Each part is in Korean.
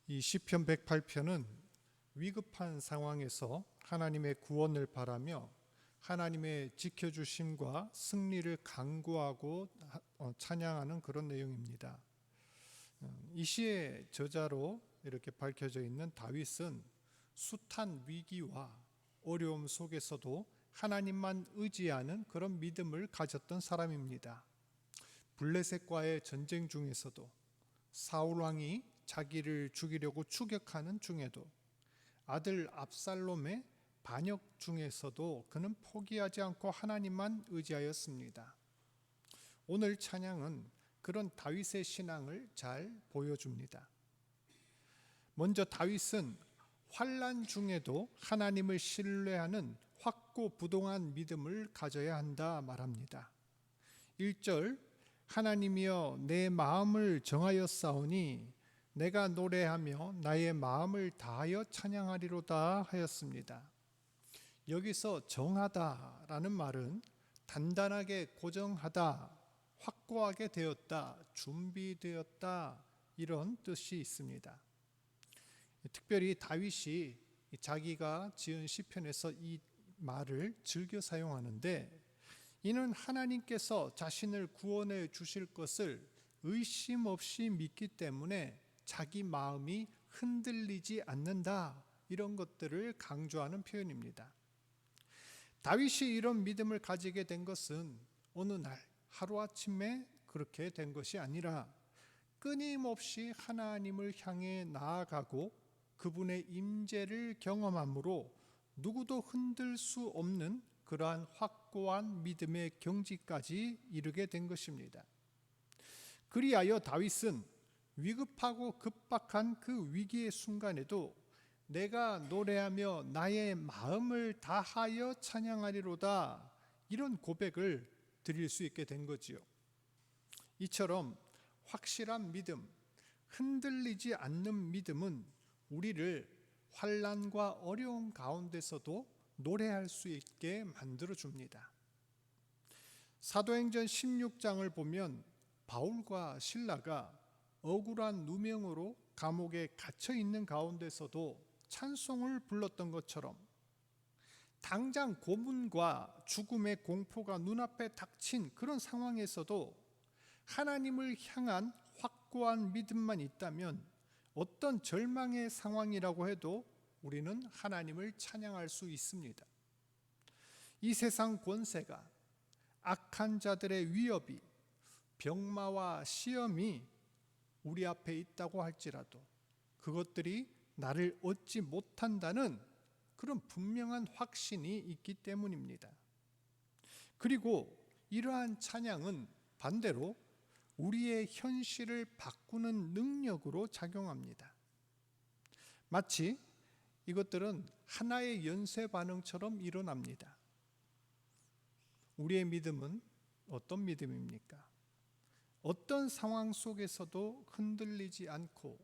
이 시편 108편은 위급한 상황에서 하나님의 구원을 바라며 하나님의 지켜주심과 승리를 간구하고 찬양하는 그런 내용입니다. 이 시의 저자로 이렇게 밝혀져 있는 다윗은 숱한 위기와 어려움 속에서도 하나님만 의지하는 그런 믿음을 가졌던 사람입니다. 블레셋과의 전쟁 중에서도 사울 왕이 자기를 죽이려고 추격하는 중에도 아들 압살롬의 반역 중에서도 그는 포기하지 않고 하나님만 의지하였습니다. 오늘 찬양은 그런 다윗의 신앙을 잘 보여줍니다. 먼저 다윗은 환난 중에도 하나님을 신뢰하는 확고부동한 믿음을 가져야 한다 말합니다. 1절 하나님이여 내 마음을 정하였사오니 내가 노래하며 나의 마음을 다하여 찬양하리로다 하였습니다. 여기서 정하다라는 말은 단단하게 고정하다, 확고하게 되었다, 준비되었다 이런 뜻이 있습니다. 특별히 다윗이 자기가 지은 시편에서 이 말을 즐겨 사용하는데 이는 하나님께서 자신을 구원해 주실 것을 의심 없이 믿기 때문에 자기 마음이 흔들리지 않는다 이런 것들을 강조하는 표현입니다. 다윗이 이런 믿음을 가지게 된 것은 어느 날 하루아침에 그렇게 된 것이 아니라 끊임없이 하나님을 향해 나아가고 그분의 임재를 경험함으로 누구도 흔들 수 없는 그러한 확고한 믿음의 경지까지 이르게 된 것입니다. 그리하여 다윗은 위급하고 급박한 그 위기의 순간에도 내가 노래하며 나의 마음을 다하여 찬양하리로다 이런 고백을 드릴 수 있게 된 거지요. 이처럼 확실한 믿음, 흔들리지 않는 믿음은 우리를 환난과 어려움 가운데서도 노래할 수 있게 만들어 줍니다. 사도행전 16장을 보면 바울과 실라가 억울한 누명으로 감옥에 갇혀 있는 가운데서도 찬송을 불렀던 것처럼 당장 고문과 죽음의 공포가 눈앞에 닥친 그런 상황에서도 하나님을 향한 확고한 믿음만 있다면 어떤 절망의 상황이라고 해도 우리는 하나님을 찬양할 수 있습니다. 이 세상 권세가, 악한 자들의 위협이, 병마와 시험이 우리 앞에 있다고 할지라도 그것들이 나를 얻지 못한다는 그런 분명한 확신이 있기 때문입니다. 그리고 이러한 찬양은 반대로 우리의 현실을 바꾸는 능력으로 작용합니다. 마치 이것들은 하나의 연쇄 반응처럼 일어납니다. 우리의 믿음은 어떤 믿음입니까? 어떤 상황 속에서도 흔들리지 않고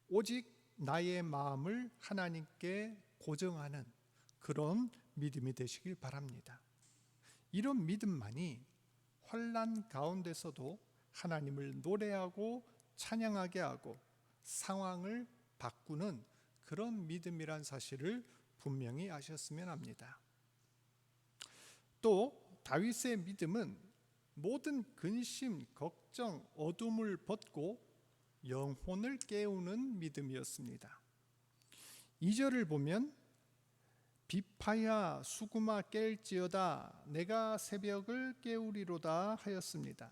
오직 나의 마음을 하나님께 고정하는 그런 믿음이 되시길 바랍니다. 이런 믿음만이 환난 가운데서도 하나님을 노래하고 찬양하게 하고 상황을 바꾸는 그런 믿음이란 사실을 분명히 아셨으면 합니다. 또 다윗의 믿음은 모든 근심, 걱정, 어둠을 벗고 영혼을 깨우는 믿음이었습니다. 2절을 보면 비파야 수구마 깰지어다 내가 새벽을 깨우리로다 하였습니다.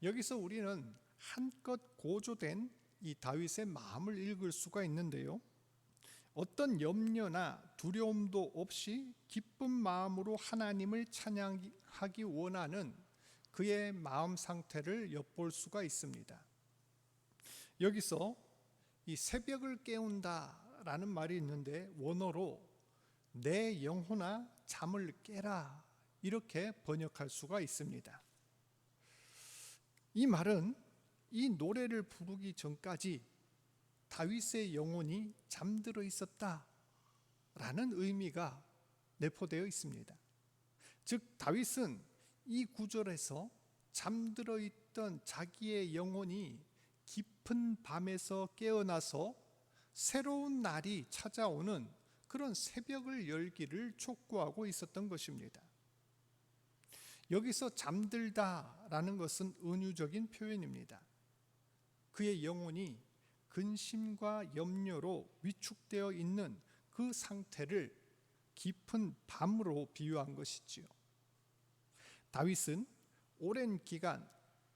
여기서 우리는 한껏 고조된 이 다윗의 마음을 읽을 수가 있는데요. 어떤 염려나 두려움도 없이 기쁜 마음으로 하나님을 찬양하기 원하는 그의 마음 상태를 엿볼 수가 있습니다. 여기서 이 새벽을 깨운다라는 말이 있는데 원어로 내 영혼아 잠을 깨라 이렇게 번역할 수가 있습니다. 이 말은 이 노래를 부르기 전까지 다윗의 영혼이 잠들어 있었다라는 의미가 내포되어 있습니다. 즉 다윗은 이 구절에서 잠들어 있던 자기의 영혼이 깊은 밤에서 깨어나서 새로운 날이 찾아오는 그런 새벽을 열기를 촉구하고 있었던 것입니다. 여기서 잠들다라는 것은 은유적인 표현입니다. 그의 영혼이 근심과 염려로 위축되어 있는 그 상태를 깊은 밤으로 비유한 것이지요. 다윗은 오랜 기간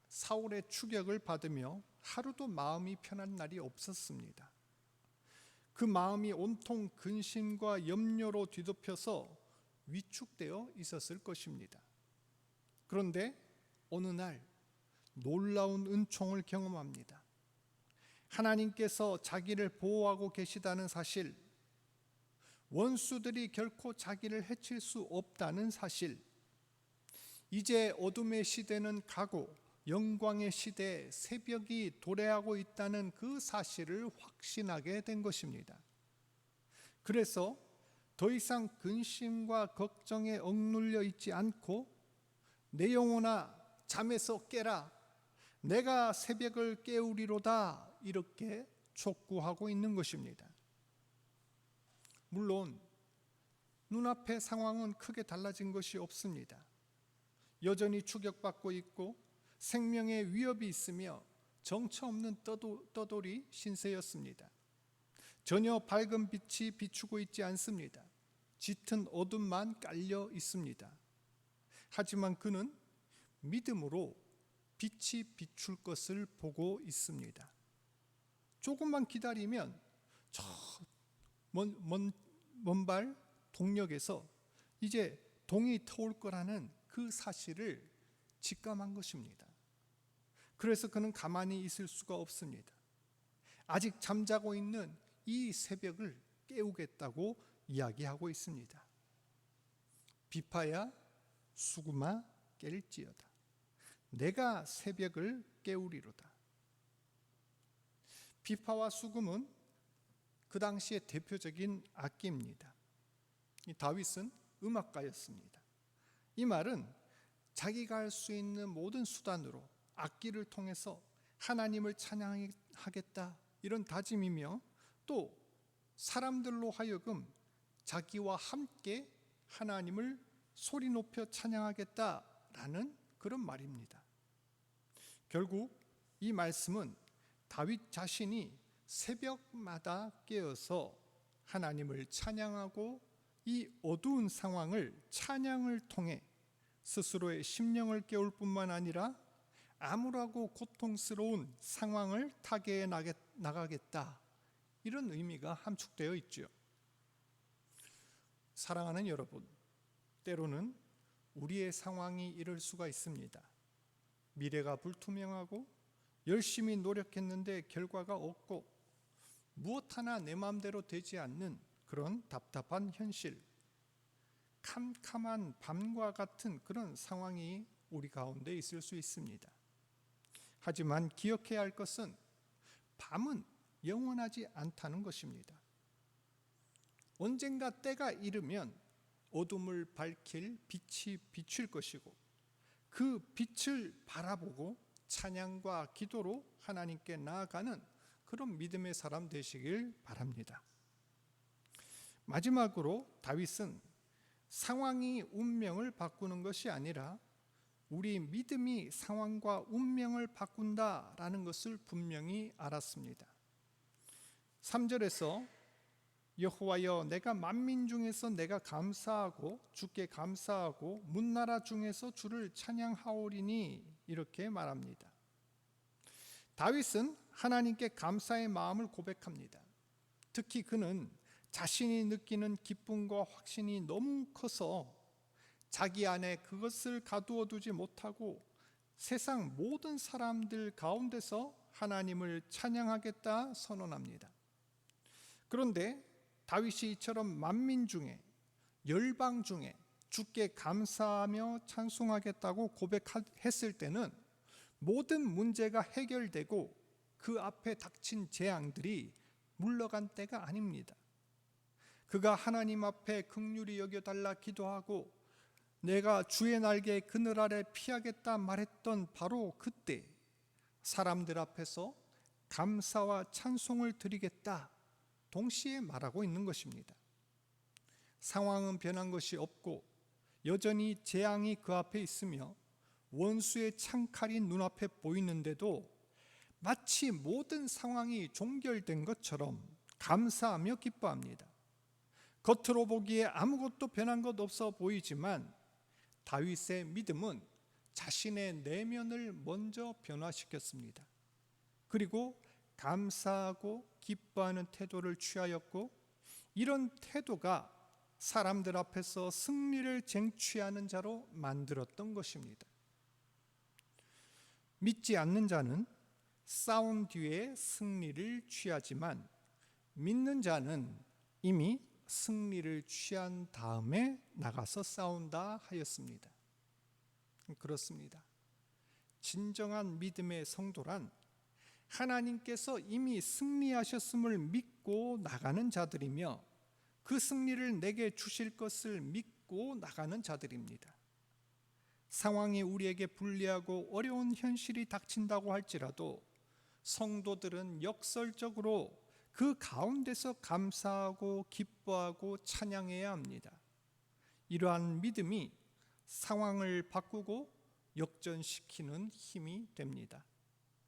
사울의 추격을 받으며 하루도 마음이 편한 날이 없었습니다. 그 마음이 온통 근심과 염려로 뒤덮여서 위축되어 있었을 것입니다. 그런데 어느 날 놀라운 은총을 경험합니다. 하나님께서 자기를 보호하고 계시다는 사실, 원수들이 결코 자기를 해칠 수 없다는 사실, 이제 어둠의 시대는 가고 영광의 시대, 새벽이 도래하고 있다는 그 사실을 확신하게 된 것입니다. 그래서 더 이상 근심과 걱정에 억눌려 있지 않고 내 영혼아 잠에서 깨라, 내가 새벽을 깨우리로다, 이렇게 촉구하고 있는 것입니다. 물론 눈앞의 상황은 크게 달라진 것이 없습니다. 여전히 추격받고 있고 생명의 위협이 있으며 정처 없는 떠돌이 신세였습니다. 전혀 밝은 빛이 비추고 있지 않습니다. 짙은 어둠만 깔려 있습니다. 하지만 그는 믿음으로 빛이 비출 것을 보고 있습니다. 조금만 기다리면 저 먼발 동력에서 이제 동이 터올 거라는 그 사실을 직감한 것입니다. 그래서 그는 가만히 있을 수가 없습니다. 아직 잠자고 있는 이 새벽을 깨우겠다고 이야기하고 있습니다. 비파야 수구마 깰지어다, 내가 새벽을 깨우리로다. 비파와 수금은 그 당시의 대표적인 악기입니다. 다윗은 음악가였습니다. 이 말은 자기가 할 수 있는 모든 수단으로 악기를 통해서 하나님을 찬양하겠다, 이런 다짐이며, 또 사람들로 하여금 자기와 함께 하나님을 소리 높여 찬양하겠다라는 그런 말입니다. 결국 이 말씀은 다윗 자신이 새벽마다 깨어서 하나님을 찬양하고 이 어두운 상황을 찬양을 통해 스스로의 심령을 깨울 뿐만 아니라 암울하고 고통스러운 상황을 타개해 나가겠다, 이런 의미가 함축되어 있죠. 사랑하는 여러분, 때로는 우리의 상황이 이럴 수가 있습니다. 미래가 불투명하고 열심히 노력했는데 결과가 없고 무엇 하나 내 마음대로 되지 않는 그런 답답한 현실, 캄캄한 밤과 같은 그런 상황이 우리 가운데 있을 수 있습니다. 하지만 기억해야 할 것은 밤은 영원하지 않다는 것입니다. 언젠가 때가 이르면 어둠을 밝힐 빛이 비칠 것이고, 그 빛을 바라보고 찬양과 기도로 하나님께 나아가는 그런 믿음의 사람 되시길 바랍니다. 마지막으로 다윗은 상황이 운명을 바꾸는 것이 아니라 우리 믿음이 상황과 운명을 바꾼다라는 것을 분명히 알았습니다. 3절에서 여호와여, 내가 만민 중에서 내가 감사하고 주께 감사하고 문나라 중에서 주를 찬양하오리니, 이렇게 말합니다. 다윗은 하나님께 감사의 마음을 고백합니다. 특히 그는 자신이 느끼는 기쁨과 확신이 너무 커서 자기 안에 그것을 가두어 두지 못하고 세상 모든 사람들 가운데서 하나님을 찬양하겠다 선언합니다. 그런데 다윗이 이처럼 만민 중에, 열방 중에 주께 감사하며 찬송하겠다고 고백했을 때는 모든 문제가 해결되고 그 앞에 닥친 재앙들이 물러간 때가 아닙니다. 그가 하나님 앞에 긍휼히 여겨달라 기도하고 내가 주의 날개 그늘 아래 피하겠다 말했던 바로 그때 사람들 앞에서 감사와 찬송을 드리겠다 동시에 말하고 있는 것입니다. 상황은 변한 것이 없고 여전히 재앙이 그 앞에 있으며 원수의 창칼이 눈앞에 보이는데도 마치 모든 상황이 종결된 것처럼 감사하며 기뻐합니다. 겉으로 보기에 아무것도 변한 것 없어 보이지만 다윗의 믿음은 자신의 내면을 먼저 변화시켰습니다. 그리고 감사하고 기뻐하는 태도를 취하였고, 이런 태도가 사람들 앞에서 승리를 쟁취하는 자로 만들었던 것입니다. 믿지 않는 자는 싸운 뒤에 승리를 취하지만 믿는 자는 이미 승리를 취한 다음에 나가서 싸운다 하였습니다. 그렇습니다. 진정한 믿음의 성도란 하나님께서 이미 승리하셨음을 믿고 나가는 자들이며 그 승리를 내게 주실 것을 믿고 나가는 자들입니다. 상황이 우리에게 불리하고 어려운 현실이 닥친다고 할지라도 성도들은 역설적으로 그 가운데서 감사하고 기뻐하고 찬양해야 합니다. 이러한 믿음이 상황을 바꾸고 역전시키는 힘이 됩니다.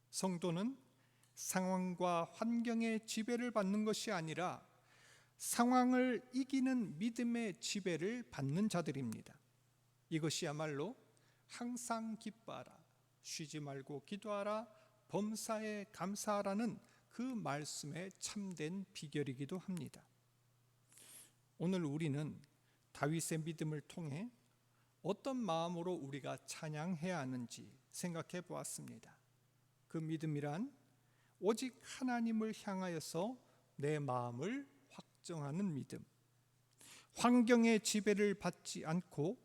성도는 상황과 환경의 지배를 받는 것이 아니라 상황을 이기는 믿음의 지배를 받는 자들입니다. 이것이야말로 항상 기뻐하라, 쉬지 말고 기도하라, 범사에 감사하라는 그 말씀의 참된 비결이기도 합니다. 오늘 우리는 다윗의 믿음을 통해 어떤 마음으로 우리가 찬양해야 하는지 생각해 보았습니다. 그 믿음이란 오직 하나님을 향하여서 내 마음을 확정하는 믿음, 환경의 지배를 받지 않고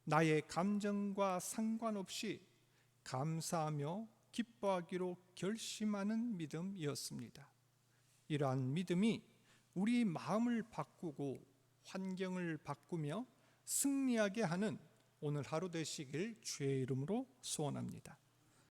나의 감정과 상관없이 감사하며 기뻐하기로 결심하는 믿음이었습니다. 이러한 믿음이 우리 마음을 바꾸고 환경을 바꾸며 승리하게 하는 오늘 하루 되시길 주의 이름으로 소원합니다.